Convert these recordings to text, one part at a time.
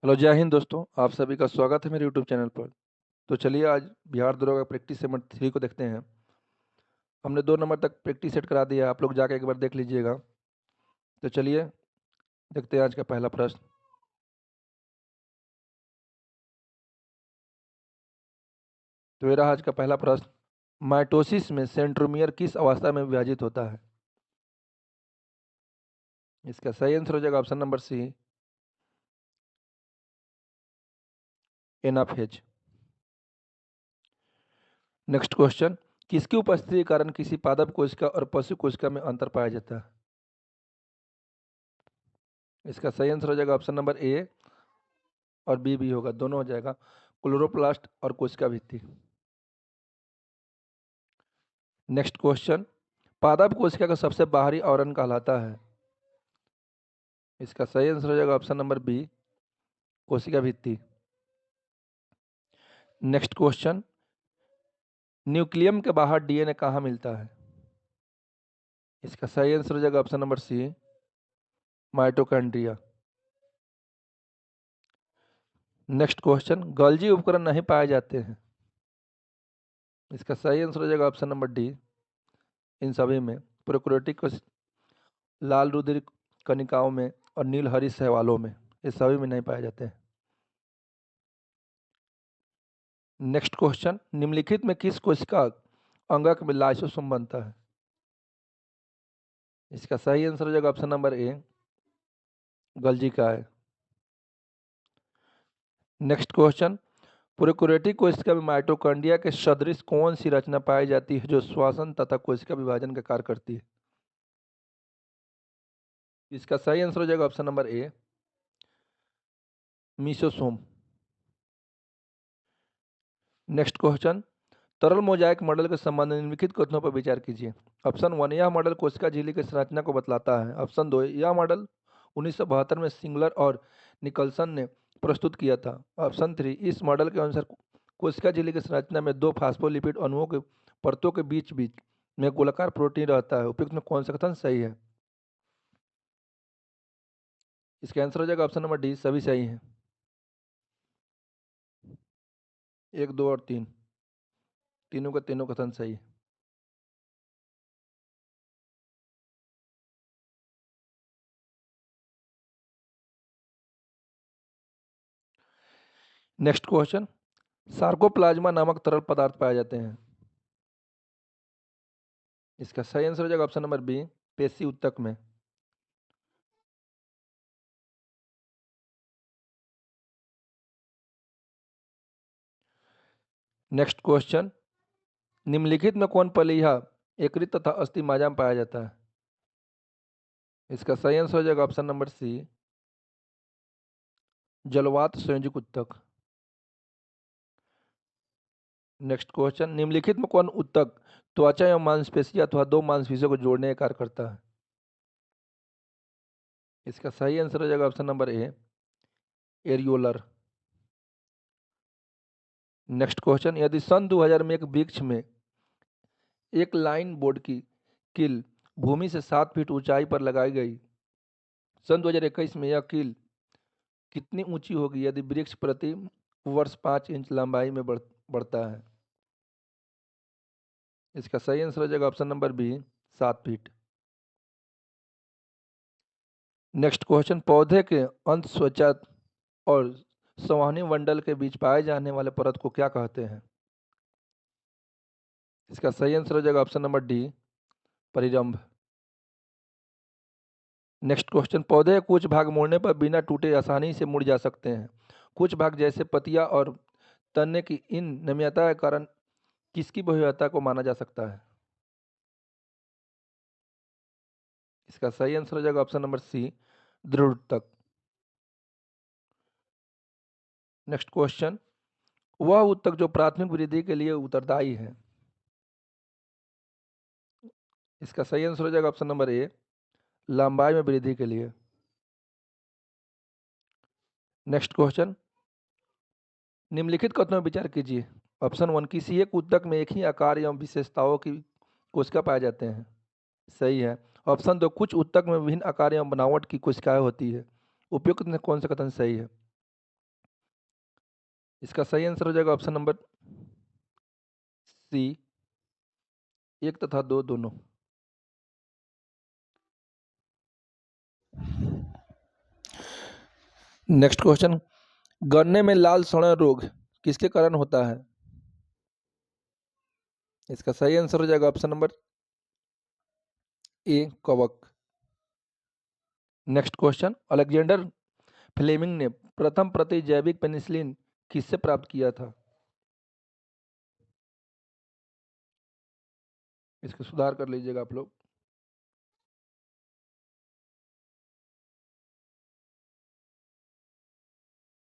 Hello, जय हिंद दोस्तों। आप सभी का स्वागत है मेरे यूट्यूब चैनल पर। तो चलिए आज बिहार दरोगा प्रैक्टिस सेट 3 को देखते हैं। हमने 2 नंबर तक प्रैक्टिस सेट करा दिया है, आप लोग जाके एक बार देख लीजिएगा। तो चलिए देखते हैं आज का पहला प्रश्न। तो ये रहा आज का पहला प्रश्न। माइटोसिस में सेंट्रोमियर किस अवस्था में विभाजित होता है? इसका सही आंसर हो जाएगा option number C, anaphase. Next question. किसकी उपस्थिति के कारण किसी पादप कोशिका और पशु कोशिका में अंतर पाया जाता है? इसका सही आंसर हो जाएगा ऑप्शन नंबर ए और बी भी होगा, दोनों हो जाएगा, क्लोरोप्लास्ट और कोशिका भित्ति। Next question. पादप कोशिका का सबसे बाहरी आवरण कहलाता है? इसका सही आंसर हो जाएगा ऑप्शन नंबर बी, कोशिका भित्ति। Next question. न्यूक्लियम के बाहर डीएनए कहाँ मिलता है? इसका सही आंसर हो जाएगा option number C, mitochondria. Next question. Golgi उपकरण नहीं पाए जाते हैं? इसका सही आंसर हो जाएगा ऑप्शन नंबर डी, इन सभी में, प्रोकैरियोटिक लाल रुधिर कणिकाओं में और नील हरी शैवालों में, ये सभी में नहीं पाए जाते हैं। Next question. निम्नलिखित में किस कोशिका अंगक में लाइसोसोम बनता है? इसका सही आंसर हो जाएगा ऑप्शन नंबर ए, गल्जी का है। Next question. प्रोकैरियोटिक कोशिका में माइटोकॉन्ड्रिया के सदृश कौन सी रचना पाई जाती है जो श्वसन तथा कोशिका विभाजन का कार्य करती है? इसका सही आंसर हो जाएगा ऑप्शन नंबर ए, मीसोसोम। Next question. तरल मोजाइक मॉडल के संबंध में निम्नलिखित कथनों पर विचार कीजिए। ऑप्शन 1, यह मॉडल कोशिका झिल्ली की संरचना को बतलाता है। ऑप्शन 2, यह मॉडल 1972 में सिंगलर और निकलसन ने प्रस्तुत किया था। ऑप्शन 3, इस मॉडल के अनुसार कोशिका झिल्ली की संरचना में 2 फास्फोलिपिड अणुओं के परतों के बीच बीच में गोलाकार प्रोटीन रहता है। उपयुक्त में कौन सा कथन सही है? इसका आंसर हो जाएगा ऑप्शन नंबर डी, सभी सही हैं। 1, 2 और 3, तीनों का तीनों कथन सही है। Next question. सार्कोप्लाज्मा नामक तरल पदार्थ पाए जाते हैं? इसका सही आंसर हो जाएगा ऑप्शन नंबर बी, पेशी ऊतक में। Next question. निम्नलिखित में कौन पलिहा यकृत तथा अस्थि मज्जा में पाया जाता है? इसका सही आंसर हो जाएगा ऑप्शन नंबर सी, जलवात संयोजक ऊतक। Next question. निम्नलिखित में कौन ऊतक त्वचा एवं मांसपेशी अथवा 2 मांसपेशियों को जोड़ने का कार्य करता है? इसका सही आंसर हो जाएगा ऑप्शन नंबर ए, एरियोलर। Next question. यदि सन 2000 में एक वृक्ष में एक लाइन बोर्ड की कील भूमि से 7 फीट ऊंचाई पर लगाई गई, सन 2021 में यह कील कितनी ऊंची होगी यदि वृक्ष प्रति वर्ष 5 इंच लंबाई में बढ़ता है? इसका सही आंसर हो जाएगा option number B, 7 feet. Next question. पौधे के अंत त्वचा और संवहनी मंडल के बीच पाए जाने वाले परत को क्या कहते हैं? इसका सही आंसर हो जाएगा ऑप्शन नंबर डी, परिरंभ। Next question. पौधे के कुछ भाग मुड़ने पर बिना टूटे आसानी से मुड़ जा सकते हैं। कुछ भाग जैसे पत्तियां और तने की इन नम्यता के कारण किसकी बहुलता को माना जा सकता है? इसका सही आंसर हो जाएगा ऑप्शन नंबर सी, दृढ़ तक। Next question. वह ऊतक जो प्राथमिक वृद्धि के लिए उत्तरदायी है? इसका सही आंसर हो जाएगा ऑप्शन नंबर ए, लंबाई में वृद्धि के लिए। Next question. निम्नलिखित कथनों पर विचार कीजिए। ऑप्शन 1, किसी एक ऊतक में एक ही आकार एवं विशेषताओं की कोशिका पाए जाते हैं। सही है। ऑप्शन 2, कुछ ऊतक में विभिन्न आकार एवं बनावट की कोशिकाएं होती है। उपयुक्त में कौन सा कथन सही है? इसका सही आंसर हो जाएगा ऑप्शन नंबर सी, 1 तथा 2 दोनों। नेक्स्ट क्वेश्चन, गन्ने में लाल सड़न रोग किसके कारण होता है? इसका सही आंसर हो जाएगा ऑप्शन नंबर ए, कवक। नेक्स्ट क्वेश्चन, अलेक्जेंडर फ्लेमिंग ने प्रथम प्रति जैविक पेनिसिलिन किससे प्राप्त किया था? इसका सुधार कर लीजिएगा आप लोग।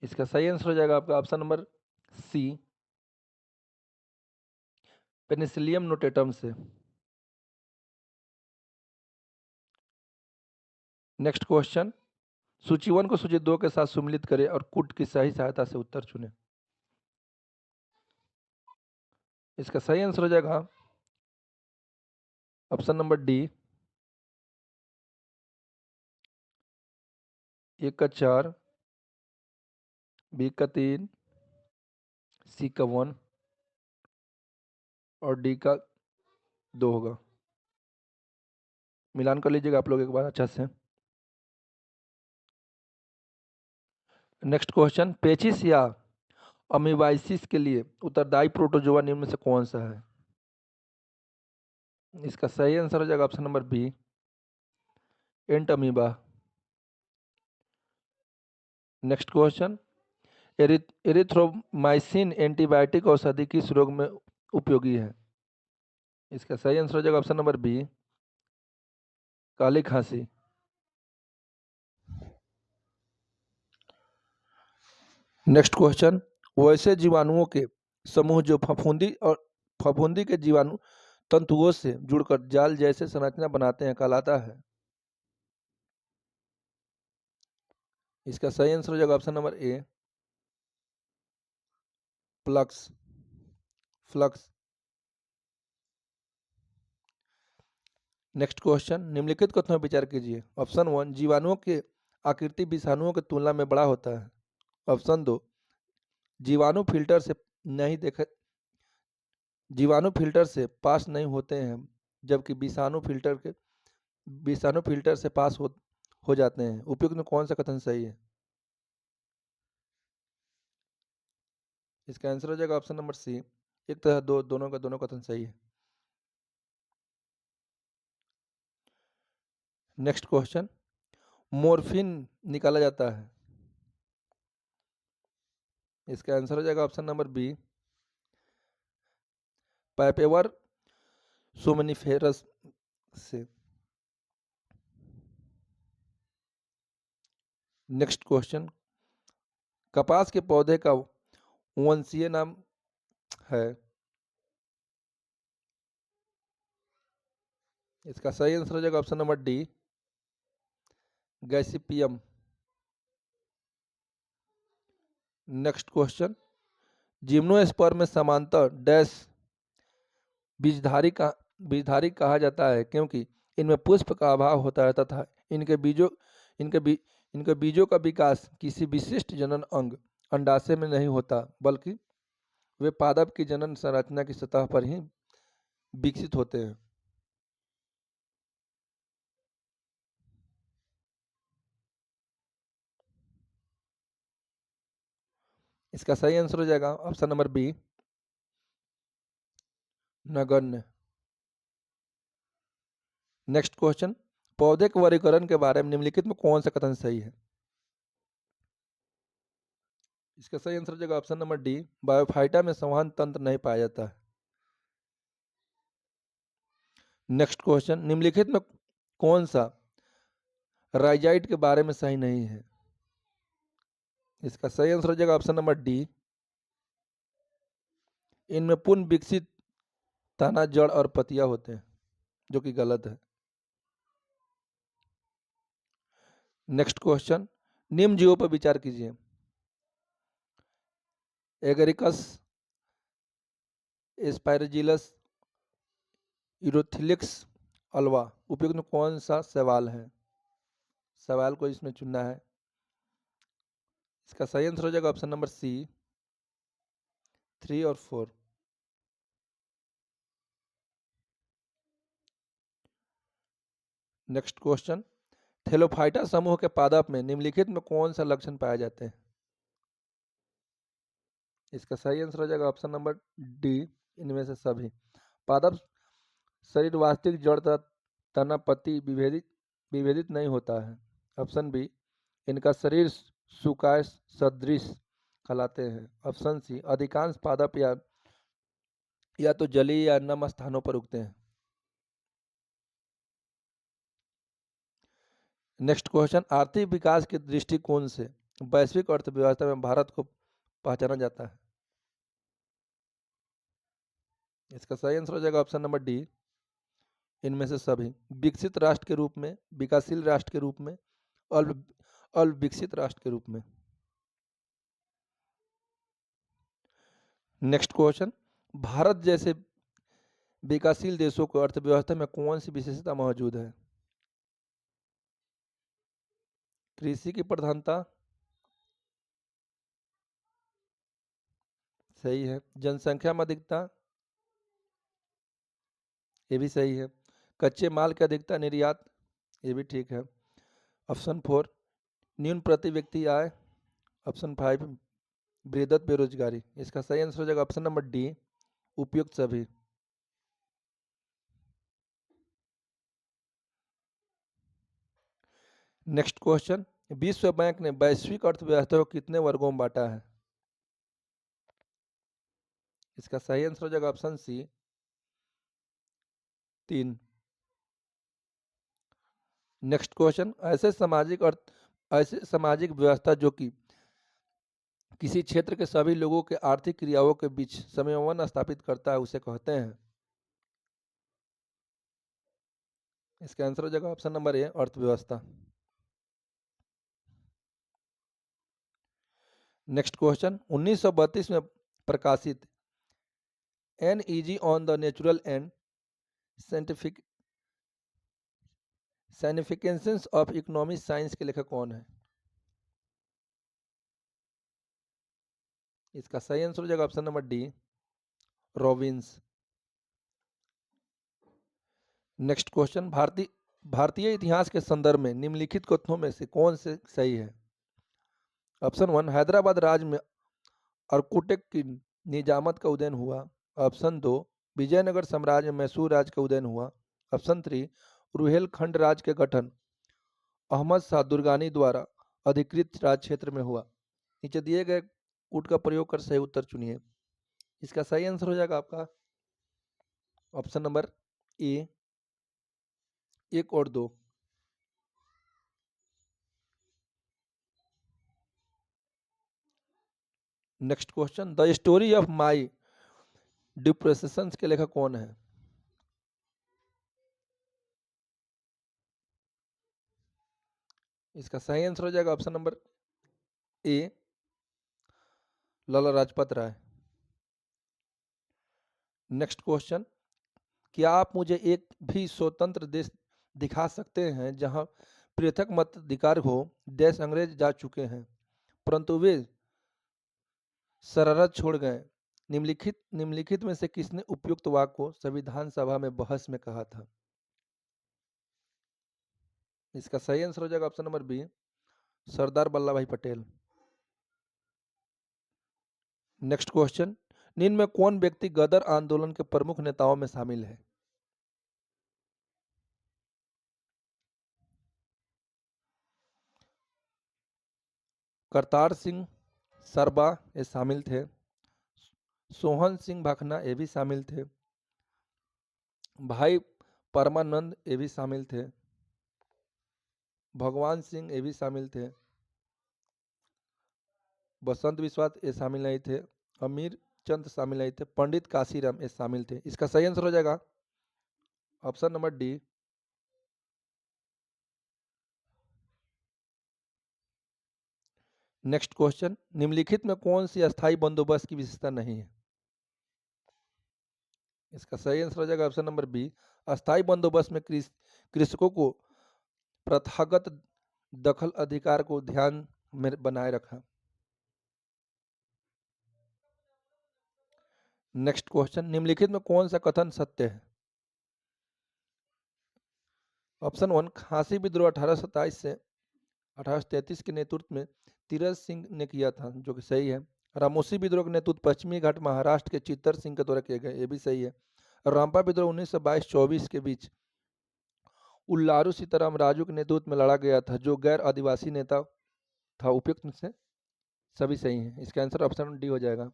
इसका सही आंसर हो जाएगा आपका option number C, Penicillium notatum से। नेक्स्ट क्वेश्चन, सूची 1 को सूची 2 के साथ सम्मिलित करें और कुट की सही सहायता से उत्तर चुनें। इसका सही आंसर हो जाएगा ऑप्शन नंबर डी, 1 का 4, बी का 3, सी का 1 और डी का 2 होगा। मिलान कर लीजिएगा आप लोग एक बार अच्छा से। नेक्स्ट क्वेश्चन, पेचिस या अमीबाइसिस के लिए उत्तरदायी प्रोटोजोआ निम्न में से कौन सा है? इसका सही आंसर हो जाएगा option number B, Entamoeba. Next question, erythromycin antibiotic औषधि किस रोग में उपयोगी है? इसका सही आंसर हो जाएगा ऑप्शन नंबर बी, काली खांसी। नेक्स्ट क्वेश्चन, वैसे जीवाणुओं के समूह जो फफूंदी के जीवाणु तंतुओं से जुड़कर जाल जैसे संरचना बनाते हैं कहलाता है? इसका सही आंसर हो जाएगा ऑप्शन नंबर ए, फ्लक्स। फ्लक्स। नेक्स्ट क्वेश्चन, निम्नलिखित कथनों पर विचार कीजिए। ऑप्शन 1, जीवाणुओं के आकृति विषाणुओं की तुलना में बड़ा होता है। ऑप्शन 2, जीवाणु फिल्टर से नहीं देखे जीवाणु फिल्टर से पास नहीं होते हैं जबकि विषाणु फिल्टर से पास हो जाते हैं। उपयुक्त में कौन सा कथन सही है? इसका आंसर हो जाएगा ऑप्शन नंबर सी, 1 तथा 2 दोनों का दोनों कथन सही है। नेक्स्ट क्वेश्चन, मोर्फिन निकाला जाता है। इसका आंसर हो जाएगा ऑप्शन नंबर बी, पैपेवर सोमनिफेरस से। नेक्स्ट क्वेश्चन, कपास के पौधे का वंशीय नाम है। इसका सही आंसर हो जाएगा option number D, Gossypium. Next question, gymnosperm में समांतर डैश बीजधारी कहा जाता है क्योंकि इनमें पुष्प का अभाव होता है तथा इनके बीजों इनके बी, इनके बीजों का विकास किसी विशिष्ट जनन अंग अंडाशय में नहीं होता बल्कि वे पादप की जनन संरचना की सतह पर ही विकसित होते हैं। इसका सही आंसर हो जाएगा ऑप्शन नंबर बी, नगण्य। नेक्स्ट क्वेश्चन, पौधे के वर्गीकरण के बारे में निम्नलिखित में कौन सा कथन सही है? इसका सही आंसर हो जाएगा ऑप्शन नंबर डी, बायोफाइटा में संवहन तंत्र नहीं पाया जाता है। नेक्स्ट क्वेश्चन, निम्नलिखित में कौन सा राइजाइट के बारे में सही नहीं है? इसका सही आंसर हो जाएगा ऑप्शन नंबर डी, इनमें पुनः विकसित तना, जड़ और पतिया होते हैं, जो कि गलत है। नेक्स्ट क्वेश्चन, निम्न जीवों पर विचार कीजिए। एगरिकस, एस्पायरजिलस, यूरोथिलिक्स, अल्वा। उपयुक्त में कौन सा सवाल है? सवाल को इसमें चुनना है। इसका सही आंसर हो जाएगा ऑप्शन नंबर सी, 3 और 4। नेक्स्ट क्वेश्चन, थेलोफाइटा समूह के पादप में निम्नलिखित में कौन सा लक्षण पाए जाते हैं? इसका सही आंसर हो जाएगा ऑप्शन नंबर डी, इनमें से सभी। पादप शरीर वास्तविक जड़ तथा तना पत्ती विभेदित विभेदित नहीं होता है। ऑप्शन बी, इनका शरीर सुकाय सदृश कहलाते हैं। ऑप्शन सी, अधिकांश पादप या तो जलीय या नम स्थानों पर उगते हैं। नेक्स्ट क्वेश्चन, आर्थिक विकास के दृष्टिकोण से वैश्विक अर्थव्यवस्था में भारत को पहचाना जाता है। इसका सही आंसर हो जाएगा ऑप्शन नंबर डी, इनमें से सभी। विकसित राष्ट्र के रूप में, विकासशील राष्ट्र के रूप में, अल्प अल्प विकसित राष्ट्र के रूप में। नेक्स्ट क्वेश्चन, भारत जैसे विकासशील देशों को अर्थव्यवस्था में कौन सी विशेषता मौजूद है? कृषि की प्रधानता सही है। जनसंख्या में अधिकता, ये भी सही है। कच्चे माल की अधिकता निर्यात, ये भी ठीक है। ऑप्शन 4, न्यून प्रति व्यक्ति आय। ऑप्शन 5, वृद्धत बेरोजगारी। इसका सही आंसर हो जाएगा ऑप्शन नंबर डी, उपयुक्त सभी। नेक्स्ट क्वेश्चन, विश्व बैंक ने वैश्विक अर्थव्यवस्था को कितने वर्गों में बांटा है? इसका सही आंसर हो जाएगा ऑप्शन सी, 3। नेक्स्ट क्वेश्चन, ऐसे सामाजिक व्यवस्था जो कि किसी क्षेत्र के सभी लोगों के आर्थिक क्रियाओं के बीच समन्वय स्थापित करता है, उसे कहते हैं। इसका आंसर हो जाएगा ऑप्शन नंबर ए, अर्थव्यवस्था। नेक्स्ट क्वेश्चन, 1932 में प्रकाशित an on the natural and scientific significance of economic science के लेखक कौन है? इसका सही आंसर हो जाएगा option number D, Robbins. Next question, भारतीय इतिहास के संदर्भ में निम्नलिखित कथनों में से कौन से सही है? ऑप्शन 1, हैदराबाद राज्य में अरकोटेक की निजामत का उदय हुआ। ऑप्शन 2, विजयनगर साम्राज्य में मैसूर राज्य का उदय हुआ। ऑप्शन 3, रुहेलखंड राज्य के गठन अहमद शाह दुर्रानी द्वारा अधिकृत राज्य क्षेत्र में हुआ। नीचे दिए गए कूट का प्रयोग कर सही उत्तर चुनिए। इसका सही आंसर हो जाएगा आपका ऑप्शन नंबर ए, 1 और 2। Next question, the story of my depression के लेखक कौन है? इसका सही आंसर हो जाएगा option number A, Lala Lajpat Rai. Next question, क्या आप मुझे एक भी स्वतंत्र देश दिखा सकते हैं जहां पृथक मताधिकार हो? देश अंग्रेज जा चुके हैं परंतु वे शरारत छोड़ गए। निम्नलिखित में से किसने उपयुक्त वाक्य को संविधान सभा में बहस में कहा था? इसका सही आंसर हो जाएगा option number B, Sardar Vallabh भाई पटेल। नेक्स्ट क्वेश्चन, निम्न में कौन व्यक्ति गदर आंदोलन के प्रमुख नेताओं में शामिल है? करतार सिंह सरबा ये शामिल थे। सोहन सिंह भाखना ये भी शामिल थे। भाई परमानंद ये भी शामिल थे। भगवान सिंह ये भी शामिल थे। बसंत विश्वास ये शामिल नहीं थे। अमीर चंद शामिल नहीं थे। पंडित काशीराम ये शामिल थे। इसका सही आंसर हो जाएगा option number D. Next question, निम्नलिखित में कौन सी अस्थाई बंदोबस्त की विशेषता नहीं है? इसका सही आंसर हो जाएगा ऑप्शन नंबर बी, अस्थाई बंदोबस्त में कृषकों को प्रथागत दखल अधिकार को ध्यान में बनाए रखा। नेक्स्ट क्वेश्चन, निम्नलिखित में कौन सा कथन सत्य है? ऑप्शन 1, खांसी विद्रोह 1827 से 1833 के नेतृत्व में तीरथ सिंह ने किया था, जो कि सही है। रामोसी विद्रोह का नेतृत्व पश्चिमी घाट महाराष्ट्र के चित्तर सिंह के द्वारा किए गए, ये भी सही है। रामपा विद्रोह 1922-24 के बीच उल्लारू सीताराम राजू के नेतृत्व में लड़ा गया था, जो गैर आदिवासी नेता था। उपयुक्त में से सभी सही हैं, इसका आंसर ऑप्शन डी हो जाएगा।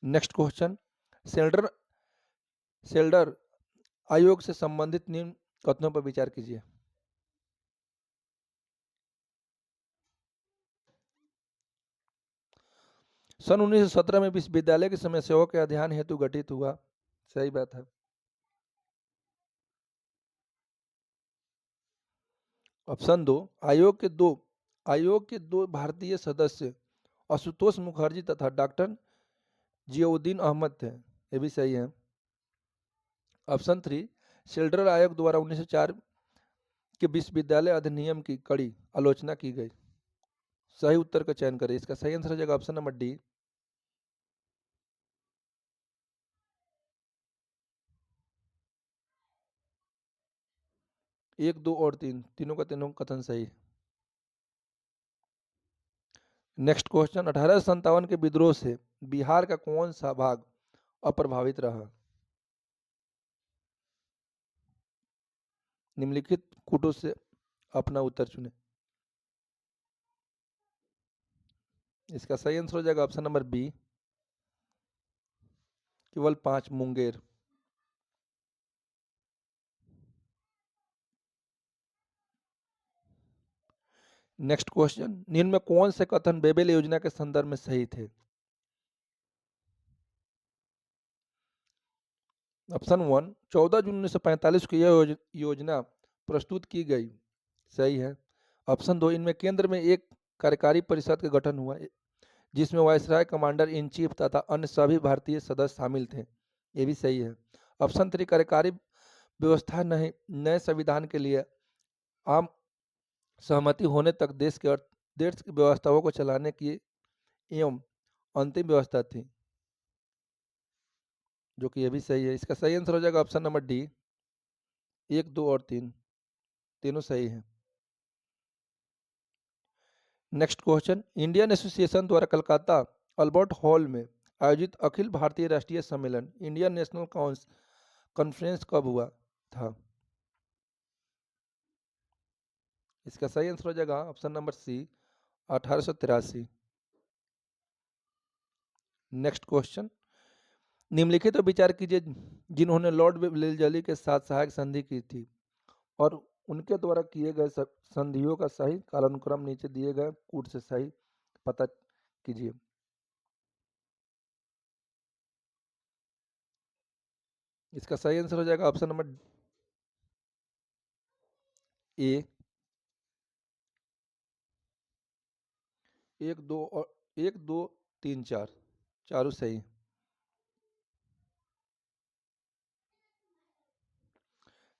नेक्स्ट क्वेश्चन, सेल्डर सेल्डर आयोग से संबंधित निम्न कथनों पर विचार कीजिए। सन 1917 में विश्वविद्यालय की समस्याओं के अध्ययन हेतु गठित हुआ, सही बात है। ऑप्शन 2, आयोग के दो भारतीय सदस्य आशुतोष मुखर्जी तथा डॉक्टर जियाउद्दीन अहमद थे, ये भी सही है। ऑप्शन 3, शेल्डर आयोग द्वारा 1904 के विश्वविद्यालय अधिनियम की कड़ी आलोचना की गई। सही उत्तर का चयन करें, इसका सही आंसर हो जाएगा ऑप्शन नंबर डी। 1, 2 और 3 तीनों का तीनों कथन सही है। नेक्स्ट क्वेश्चन, 1857 के विद्रोह से बिहार का कौन सा भाग अप्रभावित रहा? निम्नलिखित कूटों से अपना उत्तर चुने, इसका सही आंसर हो जाएगा ऑप्शन नंबर बी, केवल 5, मुंगेर। नेक्स्ट क्वेश्चन, निम्न में कौन से कथन बेबेल योजना के संदर्भ में सही थे? ऑप्शन 1, 14 जून 1945 को यह योजना प्रस्तुत की गई, सही है। ऑप्शन 2, इनमें केंद्र में एक कार्यकारी परिषद का गठन हुआ, जिसमें वायसराय, कमांडर इन चीफ तथा अन्य सभी भारतीय सदस्य शामिल थे, ये भी सही है। ऑप्शन 3, कार्यकारी व्यवस्था नहीं, नए संविधान के लिए आम सहमति होने तक देश की व्यवस्थाओं को चलाने की एवं अंतिम व्यवस्था थी, जो कि ये भी सही है। इसका सही आंसर हो जाएगा ऑप्शन नंबर डी, 1, 2 और 3 तीनों सही है। नेक्स्ट क्वेश्चन, इंडियन एसोसिएशन द्वारा कलकत्ता अल्बर्ट हॉल में आयोजित अखिल भारतीय राष्ट्रीय सम्मेलन इंडियन नेशनल कॉन्फ्रेंस कब हुआ था? इसका सही आंसर हो जाएगा option number C, 1883। Next question, निम्नलिखित पर विचार कीजिए जिन्होंने लॉर्ड वेलेस्ली के साथ सहायक संधि की थी और उनके द्वारा किए गए संधियों का सही कालानुक्रम नीचे दिए गए कूट से सही पता कीजिए। इसका सही आंसर हो जाएगा ऑप्शन नंबर ए, 1, 2 और 1, 2, 3, 4 चारों सही।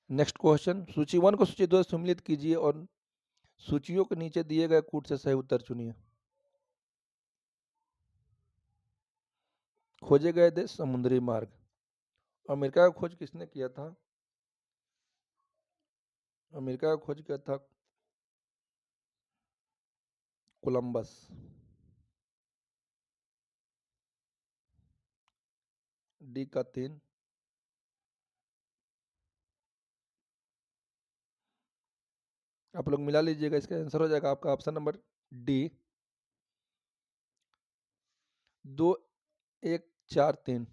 नेक्स्ट क्वेश्चन, सूची 1 को सूची 2 से सम्मिलित कीजिए और सूचियों के नीचे दिए गए कूट से सही उत्तर चुनिए। खोजे गए देश समुद्री मार्ग, अमेरिका का खोज किसने किया था? अमेरिका का खोज किया था कोलंबस। डी का 3। आप लोग मिला लीजिएगा, इसका आंसर हो जाएगा आपका option number D, 2, 1, 4, 3।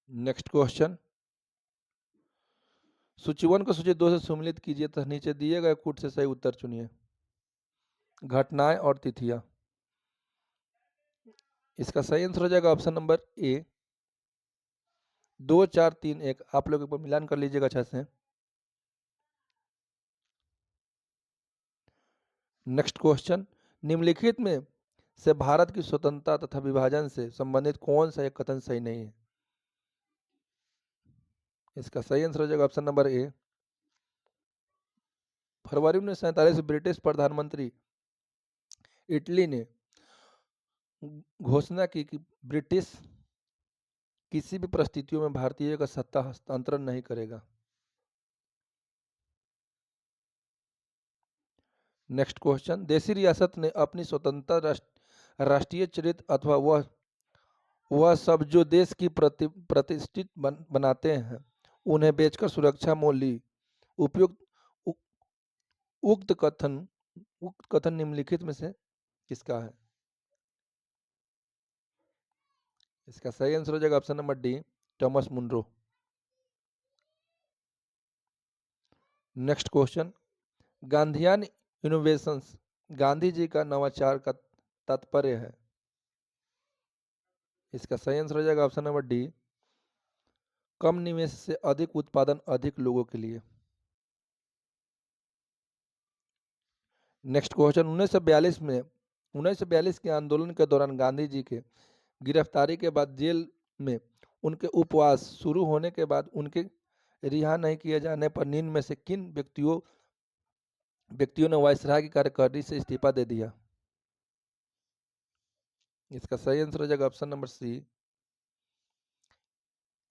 Next question, सूची 1 को सूची 2 से सम्मिलित कीजिए तथा नीचे दिए गए कूट से सही उत्तर चुनिए। घटनाएं और तिथियां, इसका सही आंसर हो जाएगा ऑप्शन नंबर ए, 2, 4, 3, 1। आप लोग एक बार मिलान कर लीजिएगा अच्छा से। नेक्स्ट क्वेश्चन, निम्नलिखित में से भारत की स्वतंत्रता तथा विभाजन से संबंधित कौन सा एक कथन सही नहीं है? इसका सही आंसर हो जाएगा ऑप्शन नंबर ए, फरवरी 1947 ब्रिटिश प्रधानमंत्री इटली ने घोषणा की कि ब्रिटिश किसी भी परिस्थितियों में भारतीय का सत्ता हस्तांतरण नहीं करेगा। नेक्स्ट क्वेश्चन, देशी रियासत ने अपनी स्वतंत्रता राष्ट्रीय चरित्र अथवा वह सब जो देश की प्रतिष्ठित बनाते हैं उन्हें बेचकर सुरक्षा मूल्य उपयुक्त उ- उक्त कथन निम्नलिखित में से किसका है? इसका सही आंसर हो जाएगा option number D, Thomas Munro. Next question, Gandhian innovations Gandhi ji का नवाचार का तात्पर्य है। इसका सही आंसर हो जाएगा ऑप्शन नंबर डी, कम निवेश से अधिक उत्पादन अधिक लोगों के लिए। नेक्स्ट क्वेश्चन, 1942 के आंदोलन के दौरान गांधी जी के गिरफ्तारी के बाद जेल में उनके उपवास शुरू होने के बाद उनके रिहा नहीं किए जाने पर निम्न में से किन व्यक्तियों ने वायसराय की कार्यकारिणी से इस्तीफा दे दिया? इसका सही आंसर हो जाएगा option number C,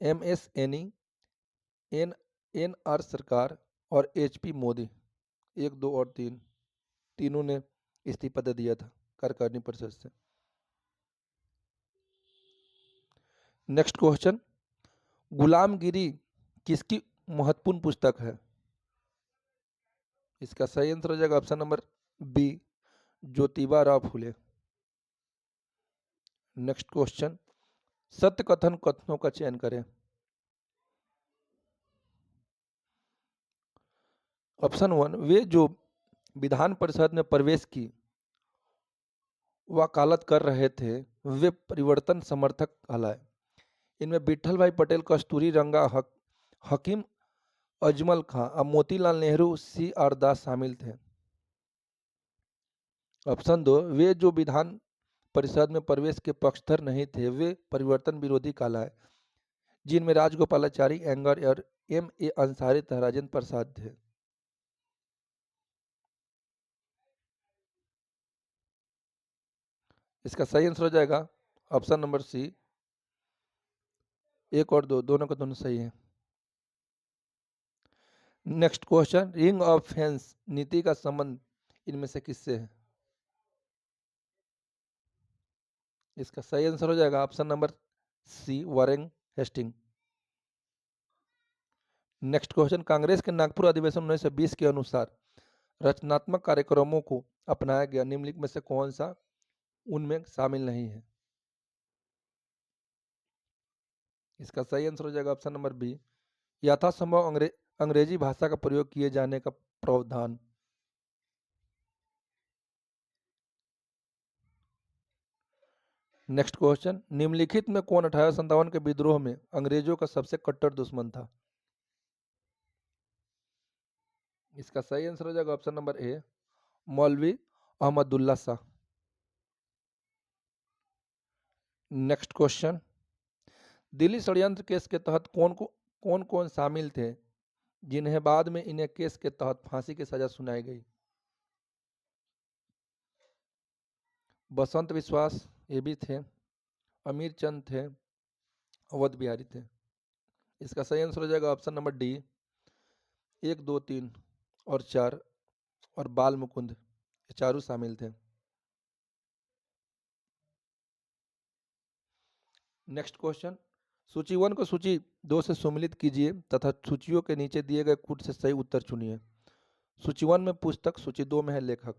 MS Annie, NR Sarkar और HP मोदी। 1, 2 और 3 तीनों ने इस्तीफा दे दिया था कार्यकारिणी परिषद से। नेक्स्ट क्वेश्चन, गुलामगिरी किसकी महत्वपूर्ण पुस्तक है? इसका सही आंसर हो जाएगा option number B, Jyotiba Rao Phule. Next question, सत्य कथन कथनों का चयन करें। ऑप्शन 1, वे जो विधान परिषद में प्रवेश की वकालत कर रहे थे वे परिवर्तन समर्थक कहलाए। इनमें विट्ठल भाई पटेल, कस्तूरी रंगा, हकीम अजमल खां और मोतीलाल नेहरू, CR दास शामिल थे। ऑप्शन 2, वे जो विधान परिषद में प्रवेश के पक्षधर नहीं थे वे परिवर्तन विरोधी कहलाए। जिनमें राजगोपालाचारी एंगर और MA अंसारी तथा राजेंद्र प्रसाद थे। इसका सही आंसर हो जाएगा ऑप्शन नंबर सी, 1 और 2 दोनों के दोनों सही है। Next question, ring of fence नीति का संबंध इनमें से किससे है? इसका सही आंसर हो जाएगा option number C, Warren Hasting. Next question, Congress के नागपुर अधिवेशन 1920 के अनुसार रचनात्मक कार्यक्रमों को अपनाया गया निम्नलिखित में से कौन सा उनमें शामिल नहीं है? इसका सही आंसर हो जाएगा ऑप्शन नंबर बी, यथासंभव अंग्रेजी भाषा का प्रयोग किए जाने का प्रावधान। नेक्स्ट क्वेश्चन, निम्नलिखित में कौन 1857 के विद्रोह में अंग्रेजों का सबसे कट्टर दुश्मन था? इसका सही आंसर हो जाएगा ऑप्शन नंबर ए, मौलवी अहमदुल्ला शाह। नेक्स्ट क्वेश्चन, दिल्ली षड्यंत्र केस के तहत कौन कौन शामिल थे जिन्हें बाद में इन्हें केस के तहत फांसी की सजा सुनाई गई? बसंत विश्वास ये भी थे, अमीर चंद थे, अवध बिहारी थे। इसका सही आंसर हो जाएगा ऑप्शन नंबर डी, 1, 2, 3 और 4 और बाल मुकुंद, ये चारों शामिल थे। नेक्स्ट क्वेश्चन, सूची 1 को सूची 2 से सम्मिलित कीजिए तथा सूचियों के नीचे दिए गए कूट से सही उत्तर चुनिए। सूची 1 में पुस्तक, सूची 2 में है लेखक।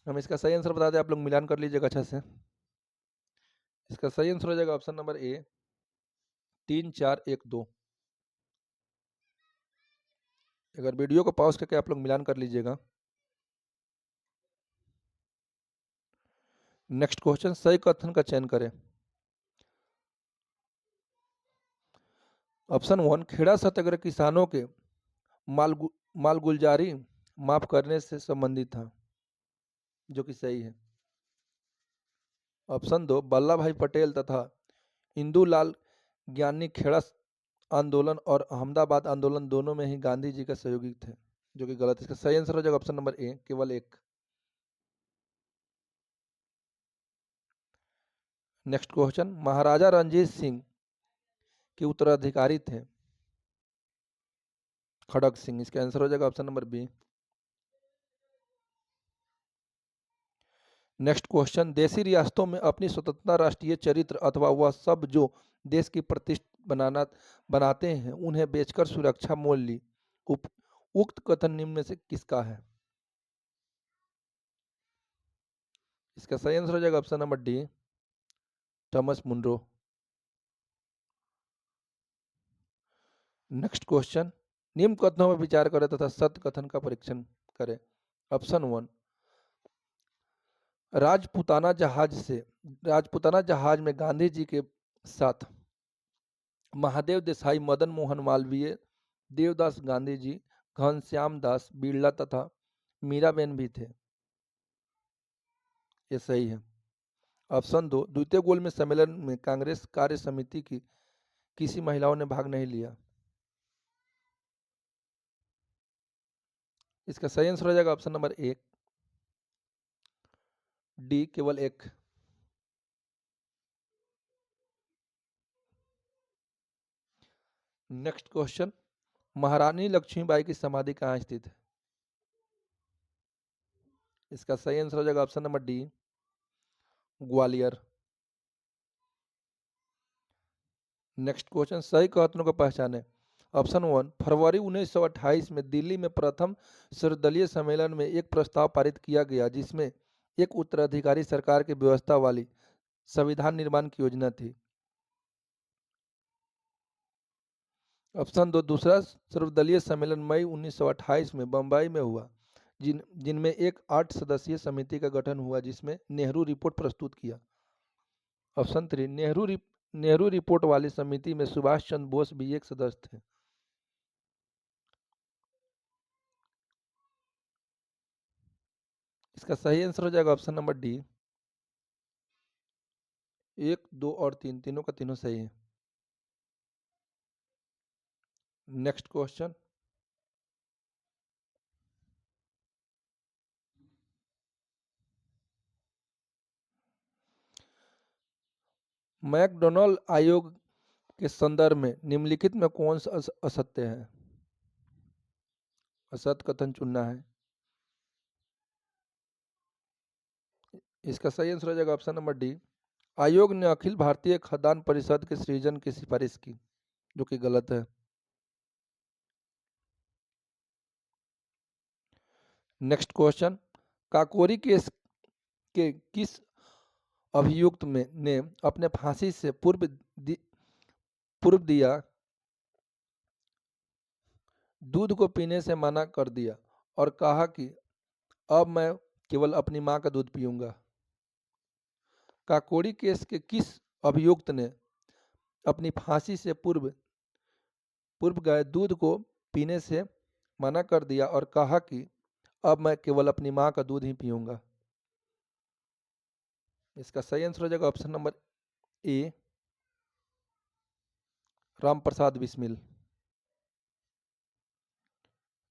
हम इसका सही आंसर बता दें, आप लोग मिलान कर लीजिएगा अच्छा से। इसका सही आंसर हो जाएगा ऑप्शन नंबर ए, 3, 4, 1, 2। अगर वीडियो को पॉज करके आप लोग मिलान कर लीजिएगा। नेक्स्ट क्वेश्चन, सही कथन का चयन करें। ऑप्शन 1, खेड़ा सत्याग्रह किसानों के मालगुजारी माफ करने से संबंधित था, जो कि सही है। ऑप्शन 2, वल्लभ भाई पटेल तथा इंदुलाल ज्ञानी खेड़ा आंदोलन और अहमदाबाद आंदोलन दोनों में ही गांधी जी के सहयोगी थे, जो कि गलत है। इसका सही आंसर हो जाएगा ऑप्शन नंबर ए, केवल एक। नेक्स्ट क्वेश्चन, महाराजा रणजीत सिंह के उत्तराधिकारी थे खड़ग सिंह। इसका आंसर हो जाएगा option number B. Next question, देशी रियासतों में अपनी स्वतंत्रता राष्ट्रीय चरित्र अथवा वह सब जो देश की प्रतिष्ठा बनाते हैं उन्हें बेचकर सुरक्षा मोल ली। उक्त कथन निम्न में से किसका है? इसका सही आंसर हो जाएगा option number D, Thomas Munro. Next question, निम्न कथनों पर विचार करें तथा सत्य कथन का परीक्षण करें। ऑप्शन 1, राजपुताना जहाज में गांधी जी के साथ महादेव देसाई, मदन मोहन मालवीय, देवदास गांधी जी, घनश्याम दास बिरला तथा मीराबेन भी थे। ये सही है। ऑप्शन 2, द्वितीय गोलमेज सम्मेलन में कांग्रेस कार्य समिति की किसी महिलाओं ने भाग नहीं लिया। इसका सही आंसर हो जाएगा ऑप्शन नंबर 1, डी, केवल एक। नेक्स्ट क्वेश्चन, महारानी लक्ष्मीबाई की समाधि कहाँ स्थित है? इसका सही आंसर हो जाएगा option number D, Gwalior. Next question, सही कथनों को पहचाने। ऑप्शन 1, फरवरी 1928 में दिल्ली में प्रथम सर्वदलीय सम्मेलन में एक प्रस्ताव पारित किया गया जिसमें एक उत्तराधिकारी सरकार की व्यवस्था वाली संविधान निर्माण की योजना थी। ऑप्शन 2, दूसरा सर्वदलीय सम्मेलन मई 1928 में बम्बई में हुआ जिनमें एक 8 सदस्यीय समिति का गठन हुआ जिसमें नेहरू रिपोर्ट प्रस्तुत किया। ऑप्शन 3, नेहरू रिपोर्ट वाली समिति में सुभाष चंद्र बोस भी एक सदस्य थे। इसका सही आंसर हो जाएगा ऑप्शन नंबर डी, 1, 2 और 3, तीनों का तीनों सही है। नेक्स्ट क्वेश्चन, मैकडोनल्ड आयोग के संदर्भ में निम्नलिखित में कौन सा असत्य है? असत्य कथन चुनना है। इसका सही आंसर हो जाएगा ऑप्शन नंबर डी, आयोग ने अखिल भारतीय खदान परिषद के सृजन की सिफारिश की, जो कि गलत है। नेक्स्ट क्वेश्चन, काकोरी केस के किस अभियुक्त ने अपने फांसी से पूर्व दिया दूध को पीने से मना कर दिया और कहा कि अब मैं केवल अपनी मां का दूध पीऊंगा? काकोरी केस के किस अभियुक्त ने अपनी फांसी से पूर्व गए दूध को पीने से मना कर दिया और कहा कि अब मैं केवल अपनी मां का दूध ही पीऊंगा? इसका सही आंसर हो जाएगा ऑप्शन नंबर ए, राम प्रसाद बिस्मिल।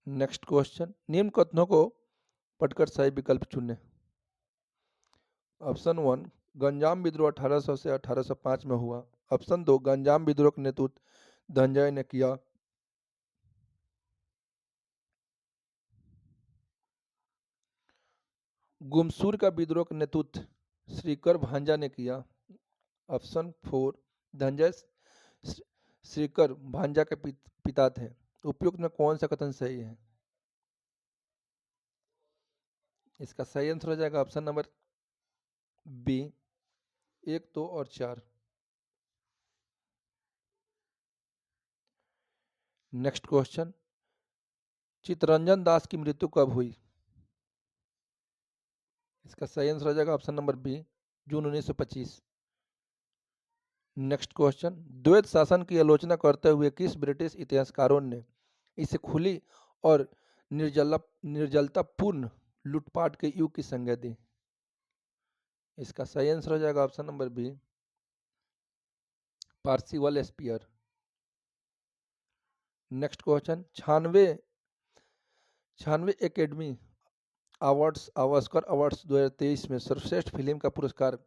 नेक्स्ट क्वेश्चन, निम्न कथनों को पढ़कर सही विकल्प चुनें। ऑप्शन 1, गंजाम विद्रोह 1800 से 1805 में हुआ। ऑप्शन 2, गंजाम विद्रोह का नेतृत्व धनंजय ने किया। गुमसूर का विद्रोह का नेतृत्व श्रीकर भांजा ने किया। ऑप्शन 4, धनंजय श्रीकर भांजा के पिता थे। उपयुक्त में कौन सा कथन सही है? इसका सही आंसर हो जाएगा ऑप्शन नंबर बी, 1, 2 और 4। नेक्स्ट क्वेश्चन, चित्तरंजन दास की मृत्यु कब हुई? इसका सही आंसर हो जाएगा ऑप्शन नंबर बी, जून 1925। नेक्स्ट क्वेश्चन, द्वैत शासन की आलोचना करते हुए किस ब्रिटिश इतिहासकारों ने इसे खुली और निर्जलतापूर्ण लूटपाट के युग की संज्ञा दी? इसका सही आंसर हो जाएगा option number B, Percival Spear. Next question, 96 Academy Oscar Awards 2023 में सर्वश्रेष्ठ फिल्म का पुरस्कार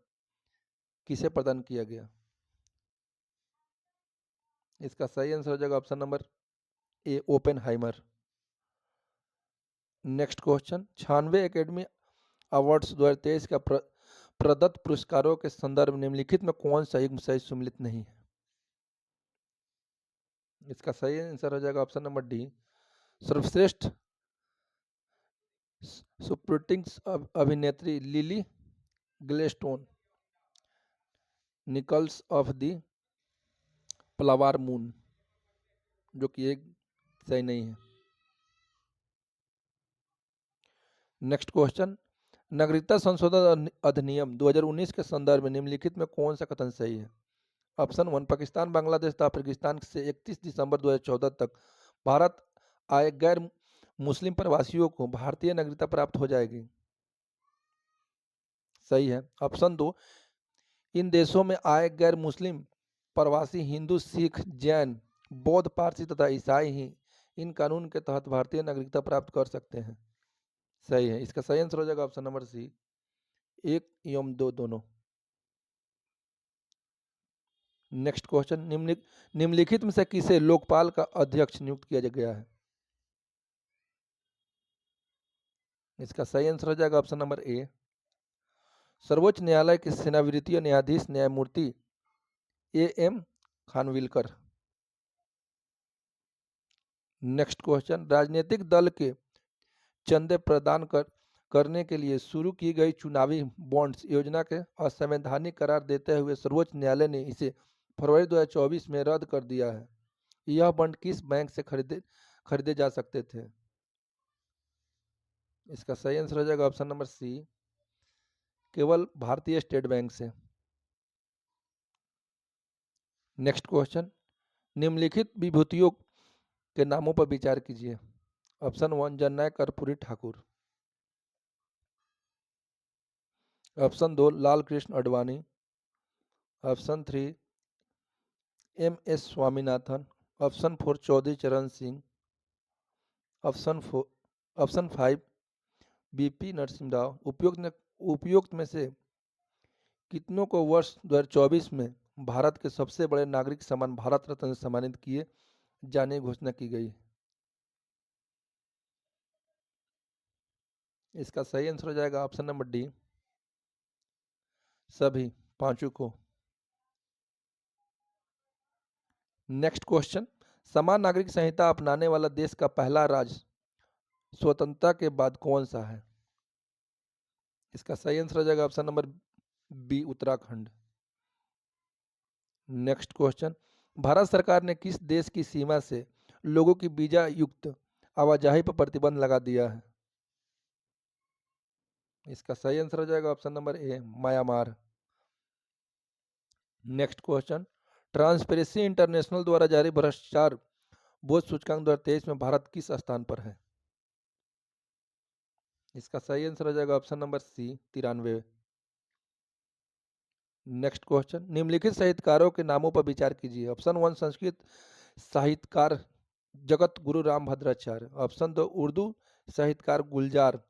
किसे प्रदान किया गया? इसका सही आंसर हो जाएगा ऑप्शन नंबर ए, Oppenheimer. Next question, 96 academy awards 2023 का प्रदत्त पुरस्कारों के संदर्भ में निम्नलिखित में कौन सा युग्म सही सम्मिलित नहीं है? इसका सही आंसर हो जाएगा ऑप्शन नंबर डी, सर्वश्रेष्ठ सुप्रीटिंग अभिनेत्री Lily Gladstone, Killers of the Flower Moon, जो कि एक सही नहीं है। नेक्स्ट क्वेश्चन, नागरिकता संशोधन अधिनियम 2019 के संदर्भ में निम्नलिखित में कौन सा कथन सही है? ऑप्शन 1, पाकिस्तान, बांग्लादेश तथा अफगानिस्तान से 31 दिसंबर 2014 तक भारत आए गैर मुस्लिम प्रवासियों को भारतीय नागरिकता प्राप्त हो जाएगी। सही है। ऑप्शन 2, इन देशों में आए गैर मुस्लिम प्रवासी हिंदू, सिख, जैन, बौद्ध, पारसी तथा ईसाई ही इन कानून के तहत भारतीय नागरिकता प्राप्त कर सकते हैं। सही है। इसका सही आंसर हो जाएगा ऑप्शन नंबर सी, 1 एवं 2 दोनों। नेक्स्ट क्वेश्चन, निम्नलिखित में से किसे लोकपाल का अध्यक्ष नियुक्त किया गया है? इसका सही आंसर हो जाएगा ऑप्शन नंबर ए, सर्वोच्च न्यायालय के सेवानिवृत्त न्यायाधीश न्यायमूर्ति A.M. खानविलकर। नेक्स्ट क्वेश्चन, राजनीतिक दल के चंदे प्रदान करने के लिए शुरू की गई चुनावी बॉन्ड्स योजना के असंवैधानिक करार देते हुए सर्वोच्च न्यायालय ने इसे फरवरी 2024 में रद्द कर दिया है। यह बॉन्ड किस बैंक से खरीदे जा सकते थे? इसका सही आंसर हो जाएगा ऑप्शन नंबर सी, केवल भारतीय स्टेट बैंक से। नेक्स्ट क्वेश्चन, निम्नलिखित विभूतियों के नामों पर विचार कीजिए। ऑप्शन 1, जननायक Karpoori Thakur. Option 2, Lal Krishna Advani. Option 3, M.S. Swaminathan. Option 4, Chaudhary Charan Singh. Option 5, BP Narasimha Rao. उपयुक्त में से कितनों को वर्ष 2024 में भारत के सबसे बड़े नागरिक सम्मान भारत रत्न से सम्मानित किए जाने की घोषणा की गई? इसका सही आंसर हो जाएगा ऑप्शन नंबर डी, सभी पांचों को। नेक्स्ट क्वेश्चन, समान नागरिक संहिता अपनाने वाला देश का पहला राज्य स्वतंत्रता के बाद कौन सा है? इसका सही आंसर हो जाएगा option number B, Uttarakhand. Next question, Bharat सरकार ने किस देश की सीमा से लोगों की वीजा युक्त आवाजाही पर प्रतिबंध लगा दिया है? इसका सही आंसर हो जाएगा ऑप्शन नंबर ए, Myanmar. Next question, transparency international द्वारा जारी भ्रष्टाचार बोध सूचकांक 2023 में भारत किस स्थान पर है? इसका सही आंसर हो जाएगा option number C, 93। Next question, निम्नलिखित साहित्यकारों के नामों पर विचार कीजिए। ऑप्शन 1, संस्कृत साहित्यकार जगत गुरु राम भद्राचार्य। ऑप्शन 2, उर्दू साहित्यकार गुलजार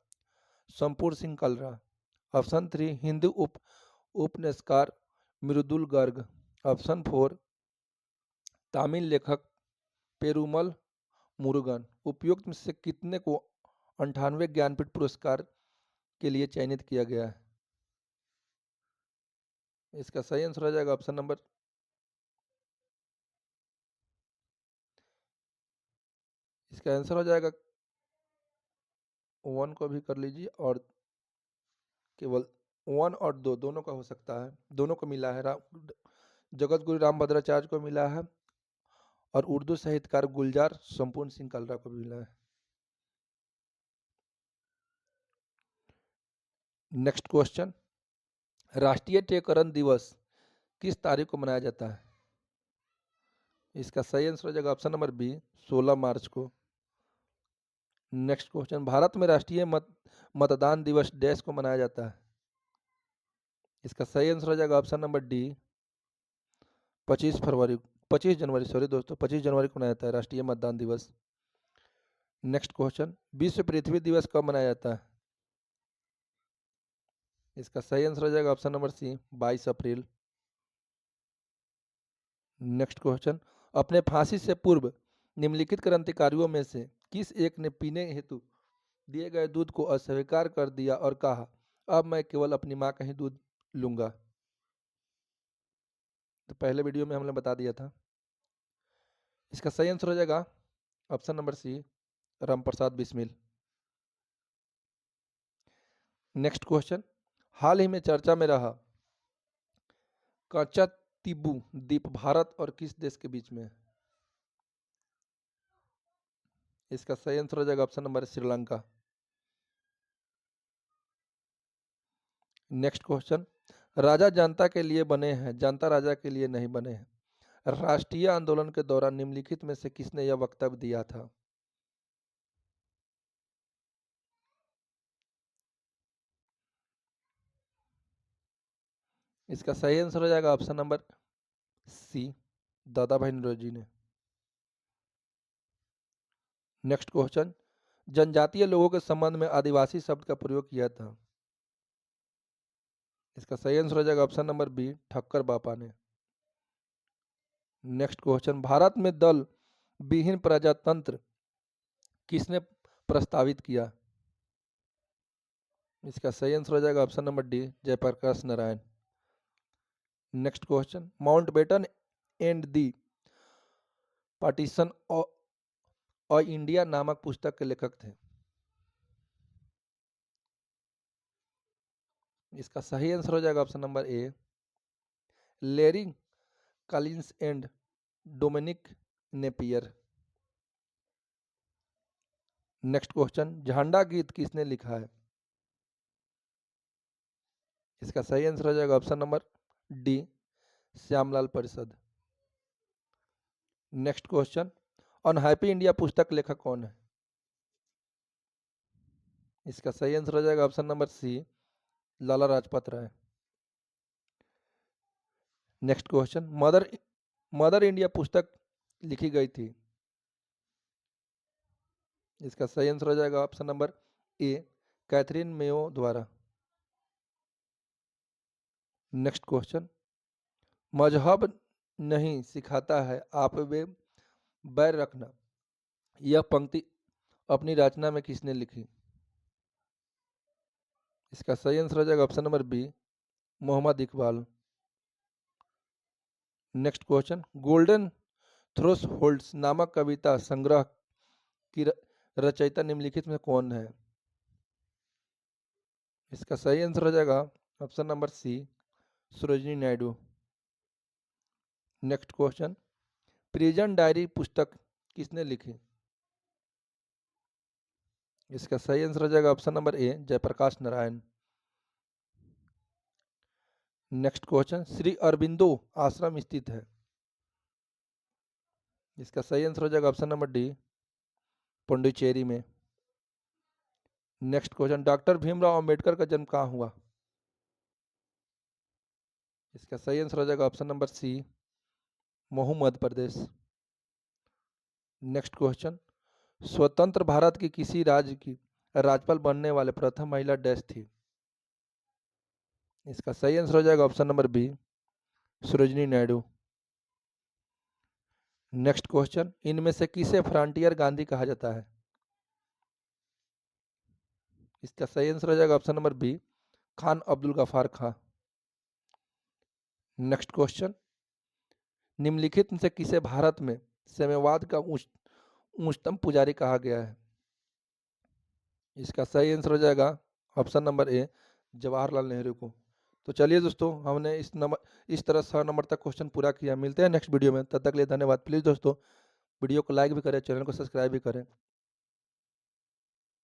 संपूर्ण सिंह कलरा। ऑप्शन 3, हिंदू उपन्यासकार मृदुल गर्ग। ऑप्शन 4, तमिल लेखक पेरुमल मुरुगन। उपयुक्त में से कितने को 98 ज्ञानपीठ पुरस्कार के लिए चयनित किया गया है? इसका सही आंसर हो जाएगा ऑप्शन नंबर, इसका आंसर हो जाएगा 1 को भी कर लीजिए, और केवल 1 और 2 दोनों का हो सकता है, दोनों को मिला है। जगत गुरु राम भद्राचार्य को मिला है और उर्दू साहित्यकार गुलजार संपूर्ण सिंह कलरा को भी मिला है। नेक्स्ट क्वेश्चन, राष्ट्रीय टीकाकरण दिवस किस तारीख को मनाया जाता है? इसका सही आंसर हो जाएगा ऑप्शन नंबर बी, 16 मार्च को। नेक्स्ट क्वेश्चन, भारत में राष्ट्रीय मतदान दिवस डैश को मनाया जाता है? इसका सही आंसर हो जाएगा ऑप्शन नंबर डी, 25 जनवरी, सॉरी दोस्तों, 25 जनवरी को मनाया जाता है राष्ट्रीय मतदान दिवस। नेक्स्ट क्वेश्चन, विश्व पृथ्वी दिवस कब मनाया जाता है? इसका सही आंसर हो जाएगा ऑप्शन नंबर सी, 22 अप्रैल। नेक्स्ट क्वेश्चन, अपने फांसी से पूर्व निम्नलिखित क्रांतिकारियों में से किस एक ने पीने हेतु दिए गए दूध को अस्वीकार कर दिया और कहा अब मैं केवल अपनी माँ का ही दूध लूंगा? तो पहले वीडियो में हमने बता दिया था। इसका सही आंसर हो जाएगा option number C, Ramprasad Bismil. Next question, हाल ही में चर्चा में रहा कच्चातीबू द्वीप भारत और किस देश के बीच में है? इसका सही आंसर हो जाएगा option number Sri Lanka. Next question, राजा जनता के लिए बने हैं, जनता राजा के लिए नहीं बने हैं। राष्ट्रीय आंदोलन के दौरान निम्नलिखित में से किसने यह वक्तव्य दिया था? इसका सही आंसर हो जाएगा ऑप्शन नंबर सी, दादा भाई नौरोजी ने। नेक्स्ट क्वेश्चन, जनजातीय लोगों के संबंध में आदिवासी शब्द का प्रयोग किया था। इसका सही आंसर हो जाएगा ऑप्शन नंबर बी, ठक्कर बापा ने। नेक्स्ट क्वेश्चन, भारत में दल विहीन प्रजातंत्र किसने प्रस्तावित किया? इसका सही आंसर हो जाएगा option number D, Jayaprakash Narayan. Next question, Mountbatten and the partition of India नामक पुस्तक के लेखक थे। इसका सही आंसर हो जाएगा option number A, Larry Collins and Dominique Napier. Next question, झंडा गीत किसने लिखा है? इसका सही आंसर हो जाएगा ऑप्शन नंबर डी, श्यामलाल परिषद। नेक्स्ट क्वेश्चन, अनहैप्पी इंडिया पुस्तक लेखक कौन है? इसका सही आंसर हो जाएगा option number C, Lala Lajpat Rai. Next question, Mother Mother India पुस्तक लिखी गई थी। इसका सही आंसर हो जाएगा option number A, Katherine Mayo द्वारा। नेक्स्ट क्वेश्चन, मजहब नहीं सिखाता है आप वे बैर रखना, यह पंक्ति अपनी रचना में किसने लिखी? इसका सही आंसर हो जाएगा option number B, Mohammad Iqbal. Next question, golden thresholds नामक कविता संग्रह की रचयिता निम्नलिखित में कौन है? इसका सही आंसर हो जाएगा option number C, Sarojini Naidu. Next question, prison diary पुस्तक किसने लिखी? इसका सही आंसर हो जाएगा option number A, Jayaprakash Narayan. Next question, Shri Aurobindo Ashram स्थित है। इसका सही आंसर हो जाएगा ऑप्शन नंबर डी, पुडुचेरी में। Next question, doctor Bhimrao Ambedkar का जन्म कहाँ हुआ? इसका सही आंसर हो जाएगा ऑप्शन नंबर सी, महू मध्य प्रदेश। नेक्स्ट क्वेश्चन, स्वतंत्र भारत की किसी राज्य की राज्यपाल बनने वाले प्रथम महिला डैश थी? इसका सही आंसर हो जाएगा option number B, Sarojini Naidu. Next question, इनमें से किसे फ्रंटियर गांधी कहा जाता है? इसका सही आंसर हो जाएगा option number B, Khan Abdul Ghaffar Khan. Next question, निम्नलिखित में से किसे भारत में साम्यवाद का उच्चतम पुजारी कहा गया है? इसका सही आंसर हो जाएगा ऑप्शन नंबर ए, जवाहरलाल नेहरू को। तो चलिए दोस्तों, हमने इस तरह 100 नंबर तक क्वेश्चन पूरा किया। मिलते हैं नेक्स्ट वीडियो में, तब तक के लिए धन्यवाद। प्लीज़ दोस्तों वीडियो को लाइक भी करें, चैनल को सब्सक्राइब भी करें।